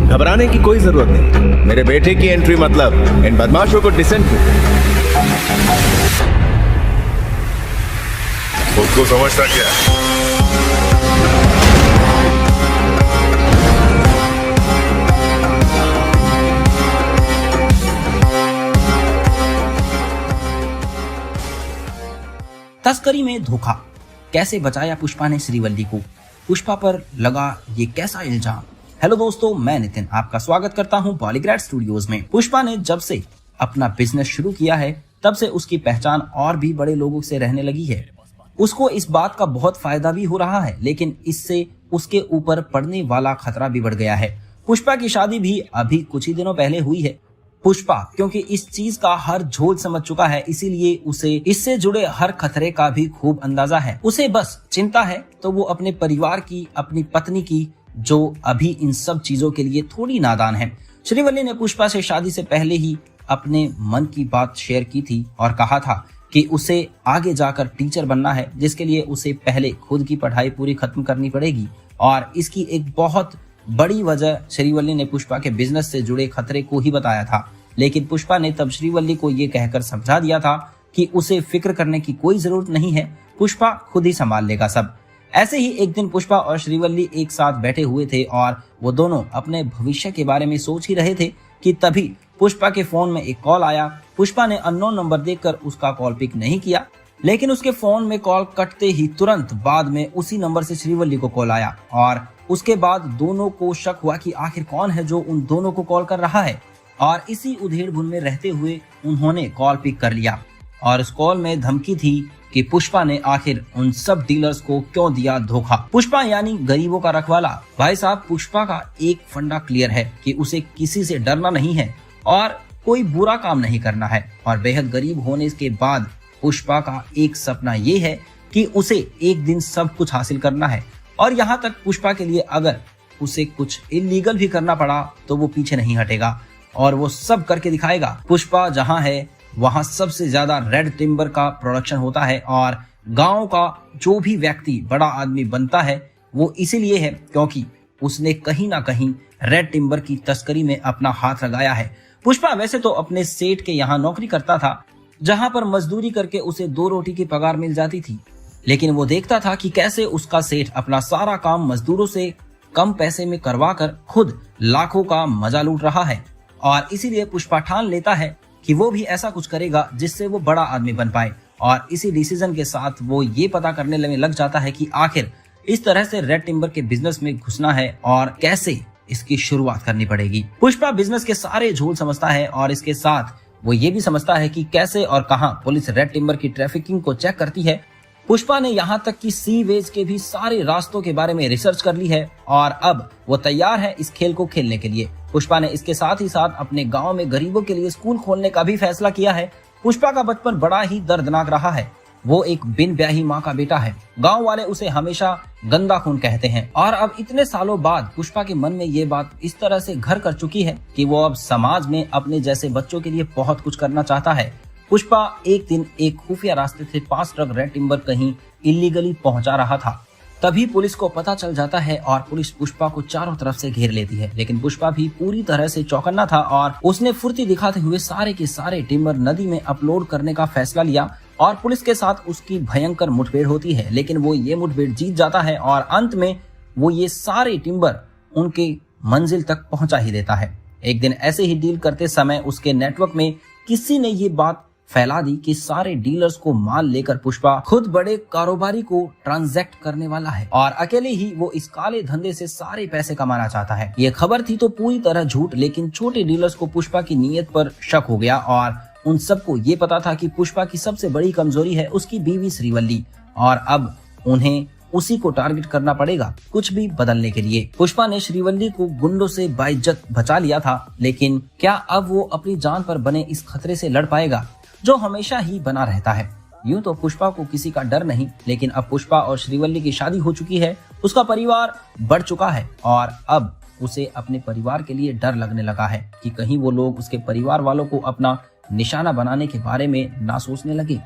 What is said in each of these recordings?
घबराने की कोई जरूरत नहीं। मेरे बेटे की एंट्री मतलब इन बदमाशों को डिसेंट में। उसको समझता क्या है? तस्करी में धोखा, कैसे बचाया पुष्पा ने श्रीवल्ली को, पुष्पा पर लगा ये कैसा इल्जाम। हेलो दोस्तों, मैं नितिन आपका स्वागत करता हूं पॉलीग्राफ स्टूडियोज में। पुष्पा ने जब से अपना बिजनेस शुरू किया है तब से उसकी पहचान और भी बड़े लोगों से रहने लगी है। उसको इस बात का बहुत फायदा भी हो रहा है, लेकिन इससे उसके ऊपर पड़ने वाला खतरा भी बढ़ गया है। पुष्पा की शादी भी अभी कुछ ही दिनों पहले हुई है। पुष्पा क्योंकि इस चीज का हर झोल समझ चुका है, इसीलिए उसे इससे जुड़े हर खतरे का भी खूब अंदाजा है। उसे बस चिंता है तो वो अपने परिवार की, अपनी पत्नी की, जो अभी इन सब चीजों के लिए थोड़ी नादान है। श्रीवल्ली ने पुष्पा से शादी से पहले ही अपने मन की बात शेयर की थी और कहा था कि उसे आगे जाकर टीचर बनना है, जिसके लिए उसे पहले खुद की पढ़ाई पूरी खत्म करनी पड़ेगी। और इसकी एक बहुत बड़ी वजह श्रीवल्ली ने पुष्पा के बिजनेस से जुड़े खतरे को ही बताया था। लेकिन पुष्पा ने तब श्रीवल्ली को ये कहकर समझा दिया था कि उसे फिक्र करने की कोई जरूरत नहीं है, पुष्पा खुद ही संभाल लेगा सब। ऐसे ही एक दिन पुष्पा और श्रीवल्ली एक साथ बैठे हुए थे और वो दोनों अपने भविष्य के बारे में सोच ही रहे थे कि तभी पुष्पा के फोन में एक कॉल आया। पुष्पा ने अननोन नंबर देखकर उसका कॉल पिक नहीं किया, लेकिन उसके फोन में कॉल कटते ही तुरंत बाद में उसी नंबर से श्रीवल्ली को कॉल आया और उसके बाद दोनों को शक हुआ कि आखिर कौन है जो उन दोनों को कॉल कर रहा है। और इसी उधेड़-बुन में रहते हुए उन्होंने कॉल पिक कर लिया और उस कॉल में धमकी थी कि पुष्पा ने आखिर उन सब डीलर्स को क्यों दिया धोखा। पुष्पा यानी गरीबों का रखवाला। भाई साहब, पुष्पा का एक फंडा क्लियर है कि उसे किसी से डरना नहीं है और कोई बुरा काम नहीं करना है। और बेहद गरीब होने के बाद पुष्पा का एक सपना ये है कि उसे एक दिन सब कुछ हासिल करना है। और यहाँ तक पुष्पा के लिए अगर उसे कुछ इलीगल भी करना पड़ा तो वो पीछे नहीं हटेगा और वो सब करके दिखाएगा। पुष्पा जहाँ है वहाँ सबसे ज्यादा रेड टिम्बर का प्रोडक्शन होता है और गांव का जो भी व्यक्ति बड़ा आदमी बनता है वो इसीलिए है क्योंकि उसने कहीं ना कहीं रेड टिम्बर की तस्करी में अपना हाथ लगाया है। पुष्पा वैसे तो अपने सेठ के यहाँ नौकरी करता था, जहाँ पर मजदूरी करके उसे 2 रोटी की पगार मिल जाती थी, लेकिन वो देखता था कि कैसे उसका सेठ अपना सारा काम मजदूरों से कम पैसे में करवा कर खुद लाखों का मजा लूट रहा है। और इसीलिए पुष्पा ठान लेता है कि वो भी ऐसा कुछ करेगा जिससे वो बड़ा आदमी बन पाए। और इसी डिसीजन के साथ वो ये पता करने लग जाता है कि आखिर इस तरह से रेड टिम्बर के बिजनेस में घुसना है और कैसे इसकी शुरुआत करनी पड़ेगी। पुष्पा बिजनेस के सारे झोल समझता है और इसके साथ वो ये भी समझता है कि कैसे और कहां पुलिस रेड टिम्बर की ट्रैफिकिंग को चेक करती है। पुष्पा ने यहाँ तक कि सी वेज के भी सारे रास्तों के बारे में रिसर्च कर ली है और अब वो तैयार है इस खेल को खेलने के लिए। पुष्पा ने इसके साथ ही साथ अपने गांव में गरीबों के लिए स्कूल खोलने का भी फैसला किया है। पुष्पा का बचपन बड़ा ही दर्दनाक रहा है। वो एक बिन ब्याही माँ का बेटा है। गांव वाले उसे हमेशा गंदा खून कहते हैं और अब इतने सालों बाद पुष्पा के मन में ये बात इस तरह से घर कर चुकी है कि वो अब समाज में अपने जैसे बच्चों के लिए बहुत कुछ करना चाहता है। पुष्पा एक दिन एक खुफिया रास्ते से 5 ट्रक रेड टिम्बर कहीं इलीगली पहुंचा रहा था। तभी पुलिस को पता चल जाता है और पुलिस पुष्पा को चारों तरफ से घेर लेती है। लेकिन पुष्पा भी पूरी तरह से चौकन्ना था और उसने फुर्ती दिखाते हुए सारे के सारे टिम्बर नदी में अपलोड करने का फैसला लिया और पुलिस के साथ उसकी भयंकर मुठभेड़ होती है। लेकिन वो ये मुठभेड़ जीत जाता है और अंत में वो ये सारे टिम्बर उनके मंजिल तक पहुंचा ही देता है। एक दिन ऐसे ही डील करते समय उसके नेटवर्क में किसी ने ये बात फैला दी कि सारे डीलर्स को माल लेकर पुष्पा खुद बड़े कारोबारी को ट्रांजैक्ट करने वाला है और अकेले ही वो इस काले धंधे से सारे पैसे कमाना चाहता है। ये खबर थी तो पूरी तरह झूठ, लेकिन छोटे डीलर्स को पुष्पा की नीयत पर शक हो गया और उन सबको ये पता था कि पुष्पा की सबसे बड़ी कमजोरी है उसकी बीवी श्रीवल्ली और अब उन्हें उसी को टारगेट करना पड़ेगा कुछ भी बदलने के लिए। पुष्पा ने श्रीवल्ली को गुंडों से बाइज्जत बचा लिया था, लेकिन क्या अब वो अपनी जान पर बने इस खतरे से लड़ पाएगा जो हमेशा ही बना रहता है। यूं तो पुष्पा को किसी का डर नहीं, लेकिन अब पुष्पा और श्रीवल्ली की शादी हो चुकी है, उसका परिवार बढ़ चुका है और अब उसे अपने परिवार के लिए डर लगने लगा है कि कहीं वो लोग उसके परिवार वालों को अपना निशाना बनाने के बारे में ना सोचने लगे।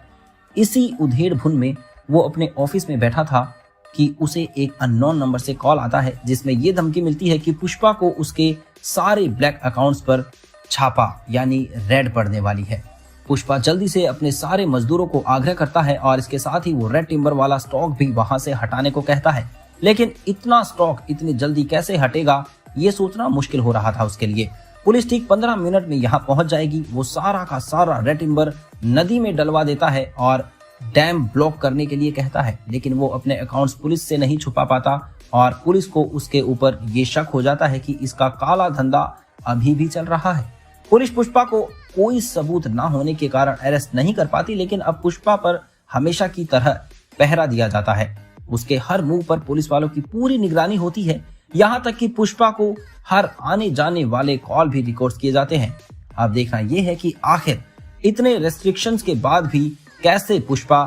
इसी उधेड़-बुन में वो अपने ऑफिस में बैठा था कि उसे एक अननोन नंबर से कॉल आता है जिसमें ये धमकी मिलती है कि पुष्पा को उसके सारे ब्लैक अकाउंट्स पर छापा यानी रेड पड़ने वाली है। पुष्पा जल्दी से अपने सारे मजदूरों को आग्रह करता है और इसके साथ ही वो रेड टिम्बर वाला स्टॉक भी वहां से हटाने को कहता है, लेकिन इतना स्टॉक इतनी जल्दी कैसे हटेगा ये सोचना मुश्किल हो रहा था उसके लिए। पुलिस ठीक 15 मिनट में यहाँ पहुंच जाएगी। वो सारा का सारा रेड टिम्बर नदी में डलवा देता है और डैम ब्लॉक करने के लिए कहता है, लेकिन वो अपने अकाउंट्स पुलिस से नहीं छुपा पाता और पुलिस को उसके ऊपर ये शक हो जाता है कि इसका काला धंधा अभी भी चल रहा है। पुलिस पुष्पा को कोई सबूत ना होने के कारण अरेस्ट नहीं कर पाती, लेकिन अब पुष्पा पर हमेशा की तरह पहरा दिया जाता है। उसके हर मूव पर पुलिस वालों की पूरी निगरानी होती है, यहाँ तक कि पुष्पा को हर आने जाने वाले कॉल भी रिकॉर्ड किए जाते हैं। अब देखना यह है कि आखिर इतने रेस्ट्रिक्शंस के बाद भी कैसे पुष्पा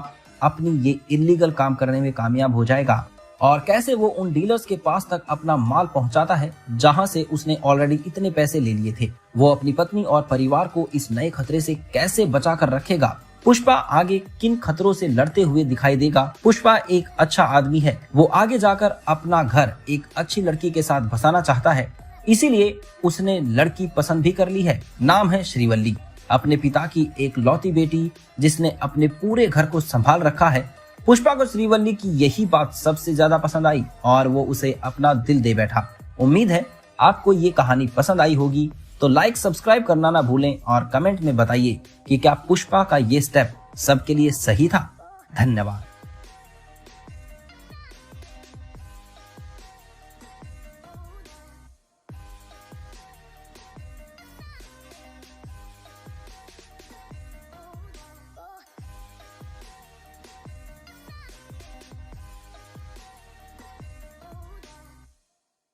अपनी ये इलीगल काम करने में कामयाब हो जाएगा और कैसे वो उन डीलर्स के पास तक अपना माल पहुंचाता है जहां से उसने ऑलरेडी इतने पैसे ले लिए थे। वो अपनी पत्नी और परिवार को इस नए खतरे से कैसे बचा कर रखेगा। पुष्पा आगे किन खतरों से लड़ते हुए दिखाई देगा। पुष्पा एक अच्छा आदमी है, वो आगे जाकर अपना घर एक अच्छी लड़की के साथ बसाना चाहता है, इसीलिए उसने लड़की पसंद भी कर ली है। नाम है श्रीवल्ली, अपने पिता की एक लौती बेटी जिसने अपने पूरे घर को संभाल रखा है। पुष्पा को श्रीवल्ली की यही बात सबसे ज्यादा पसंद आई और वो उसे अपना दिल दे बैठा। उम्मीद है आपको ये कहानी पसंद आई होगी, तो लाइक सब्सक्राइब करना ना भूलें और कमेंट में बताइए कि क्या पुष्पा का ये स्टेप सबके लिए सही था। धन्यवाद।